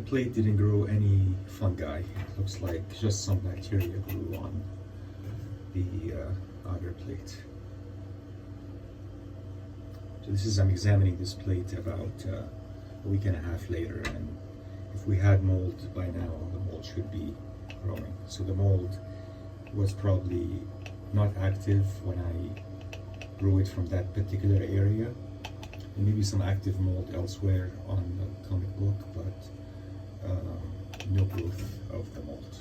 plate didn't grow any fungi. It looks like just some bacteria grew on the outer plate. So this is, I'm examining this plate about a week and a half later, and if we had mold by now, the mold should be growing. So the mold was probably not active when I grew it from that particular area, and maybe some active mold elsewhere on the comic book, but no growth of the mold.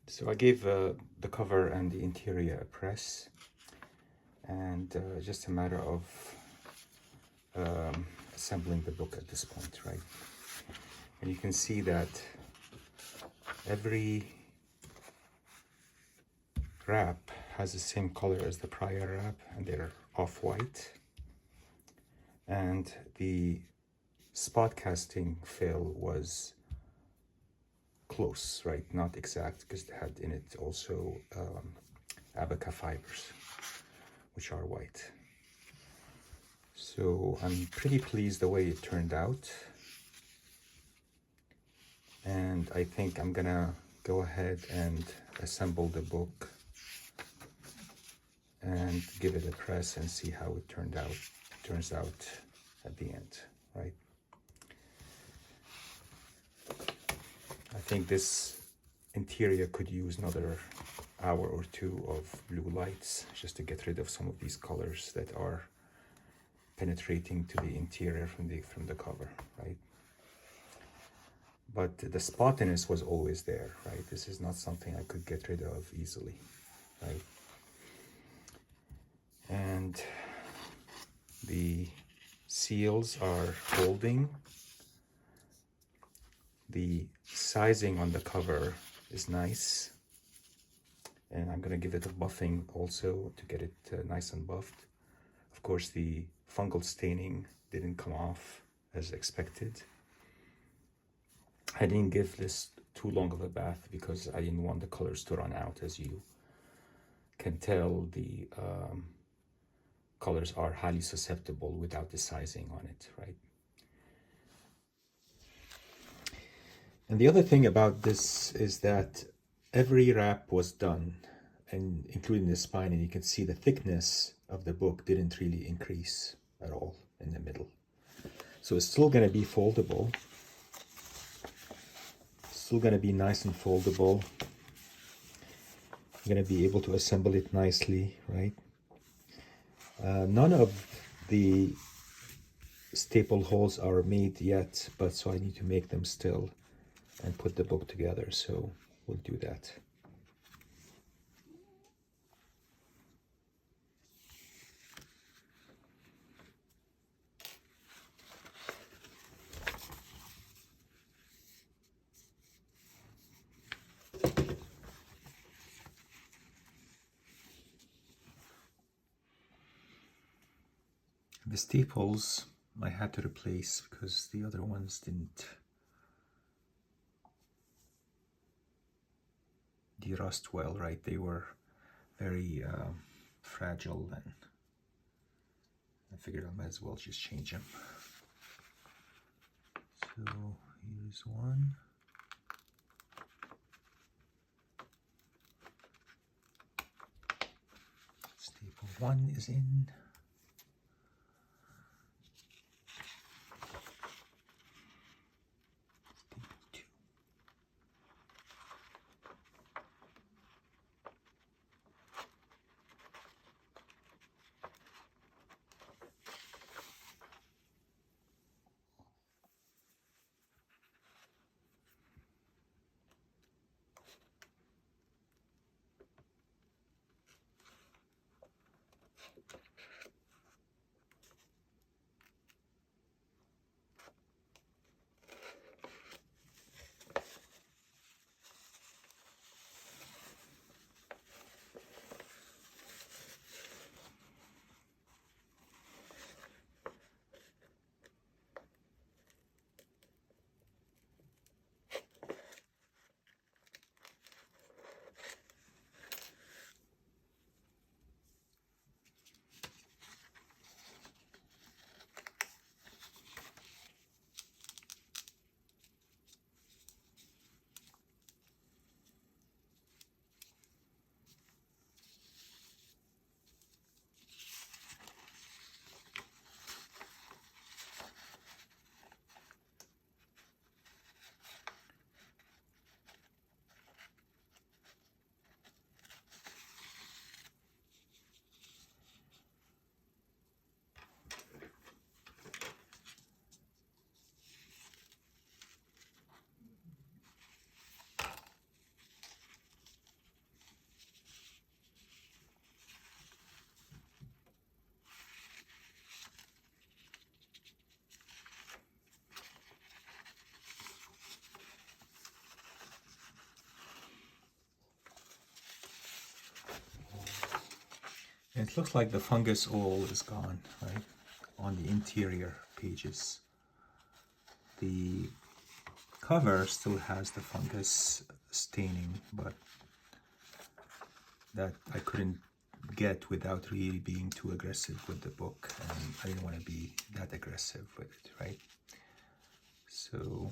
So I gave the cover and the interior a press, and just a matter of assembling the book at this point, right? And you can see that every wrap has the same color as the prior wrap, and they're off-white. And the spot casting fill was close, right? Not exact, because it had in it also abaca fibers, which are white. So I'm pretty pleased the way it turned out. And I think I'm gonna go ahead and assemble the book and give it a press and see how it turns out at the end, right? I think this interior could use another hour or two of blue lights just to get rid of some of these colors that are penetrating to the interior from the cover, right? But the spottiness was always there, right? This is not something I could get rid of easily, right? And the seals are holding. The sizing on the cover is nice, and I'm gonna give it a buffing also to get it nice and buffed. Of course, the fungal staining didn't come off as expected. I didn't give this too long of a bath because I didn't want the colors to run out. As you can tell, the colors are highly susceptible without the sizing on it, right? And the other thing about this is that every wrap was done, and including the spine, and you can see the thickness of the book didn't really increase at all in the middle. So it's still going to be foldable. Still going to be nice and foldable. You're going to be able to assemble it nicely, right? None of the staple holes are made yet, but so I need to make them still and put the book together, so we'll do that. The staples I had to replace because the other ones didn't de-rust well, right? They were very fragile, and I figured I might as well just change them. So here's one. Staple 1 is in. It looks like the fungus all is gone, right? On the interior pages. The cover still has the fungus staining, but that I couldn't get without really being too aggressive with the book, and I didn't want to be that aggressive with it, right? So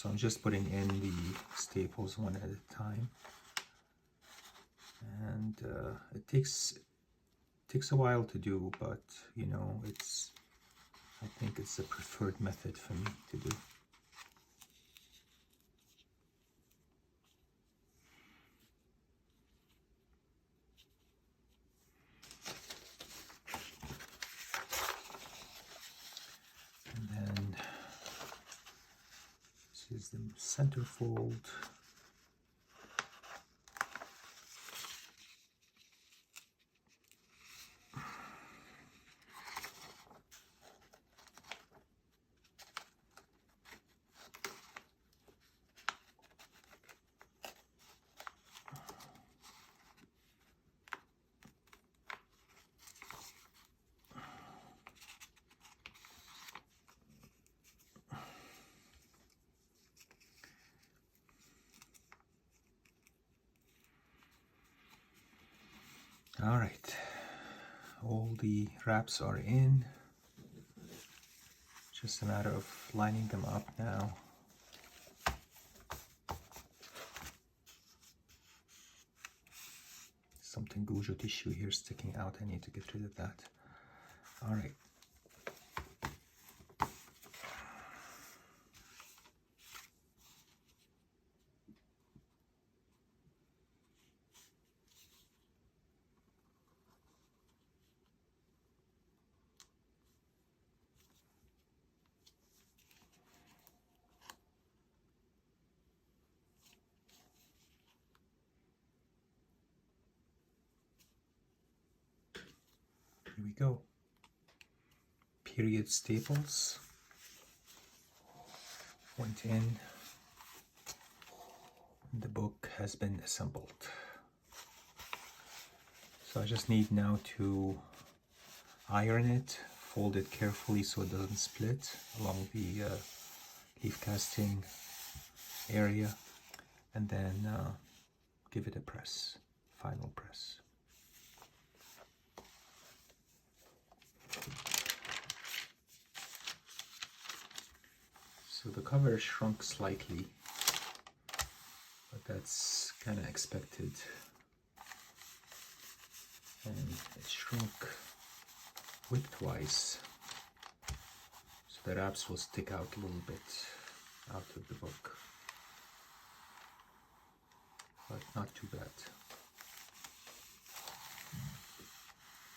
I'm just putting in the staples one at a time, and it takes a while to do, but you know, I think it's the preferred method for me to do. And then this is the centerfold. All right, all the wraps are in. Just a matter of lining them up now. Something Gujo tissue here sticking out. I need to get rid of that. All right. Here we go. Period staples went in. The book has been assembled. So I just need now to iron it, fold it carefully so it doesn't split along the leaf casting area, and then give it a press, final press. So the cover shrunk slightly, but that's kind of expected. And it shrunk widthwise, so the wraps will stick out a little bit out of the book, but not too bad.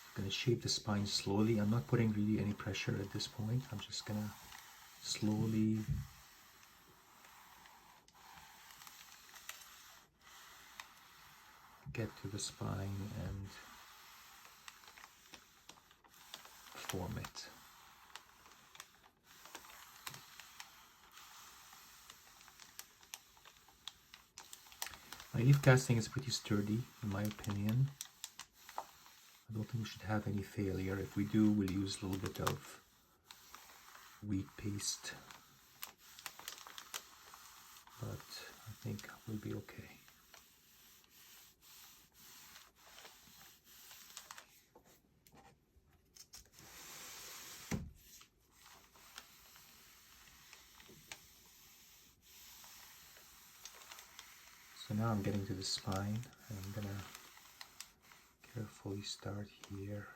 I'm going to shape the spine slowly. I'm not putting really any pressure at this point. I'm just going to slowly get to the spine and form it. My leaf casting is pretty sturdy, in my opinion. I don't think we should have any failure. If we do, we'll use a little bit of wheat paste, but I think we'll be okay. So now I'm getting to the spine, and I'm gonna carefully start here.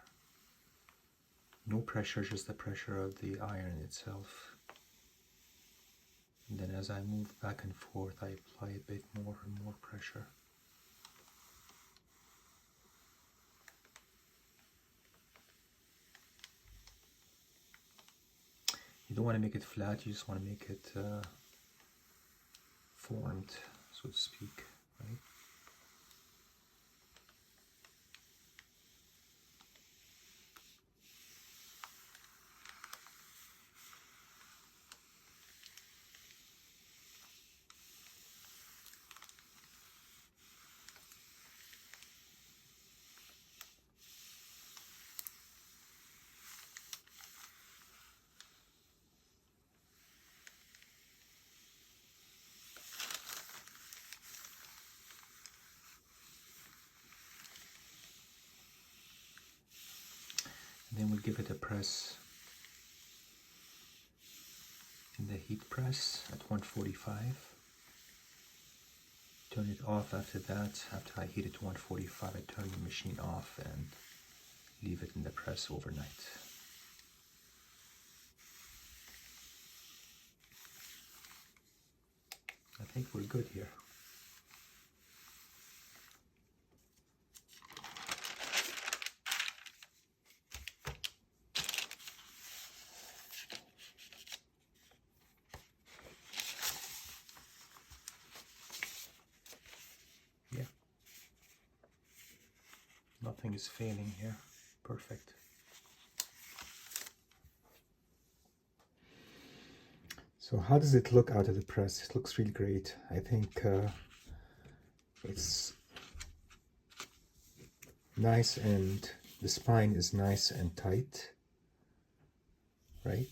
No pressure, just the pressure of the iron itself. And then as I move back and forth, I apply a bit more and more pressure. You don't want to make it flat, you just want to make it formed, so to speak, right? Then we'll give it a press in the heat press at 145. Turn it off after that. After I heat it to 145, I turn the machine off and leave it in the press overnight. I think we're good here. Yeah. Nothing is failing here. Perfect. So how does it look out of the press? It looks really great. I think it's nice, and the spine is nice and tight, right?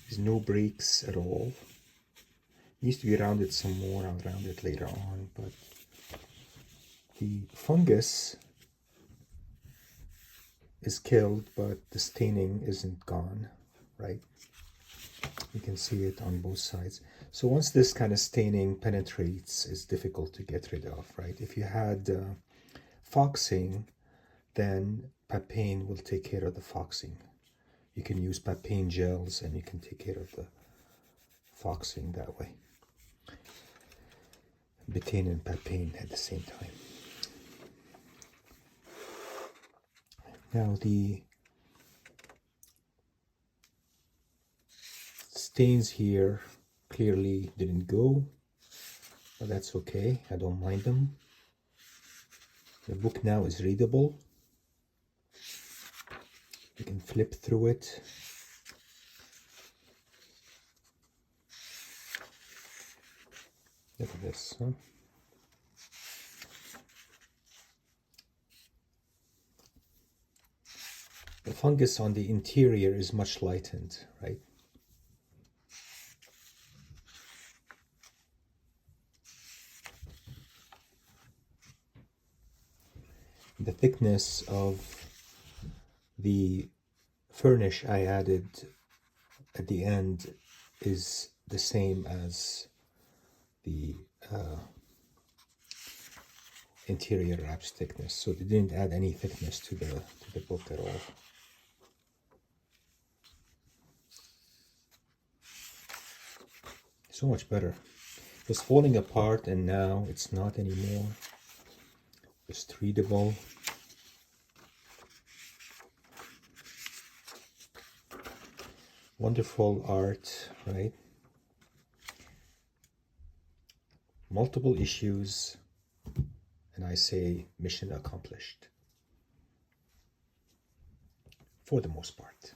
There's no breaks at all. It needs to be rounded some more. I'll round it later on, but the fungus is killed, but the staining isn't gone, right? You can see it on both sides. So once this kind of staining penetrates, it's difficult to get rid of, right? If you had foxing, then papain will take care of the foxing. You can use papain gels and you can take care of the foxing that way. Betaine and papain at the same time. Now the stains here clearly didn't go, but that's okay. I don't mind them. The book now is readable. You can flip through it. Look at this, huh? The fungus on the interior is much lightened, right? The thickness of the furnish I added at the end is the same as the interior wrap's thickness, so they didn't add any thickness to the book at all. So much better. It was falling apart and now it's not anymore. Just readable. Wonderful art, right? Multiple issues, and I say mission accomplished for the most part.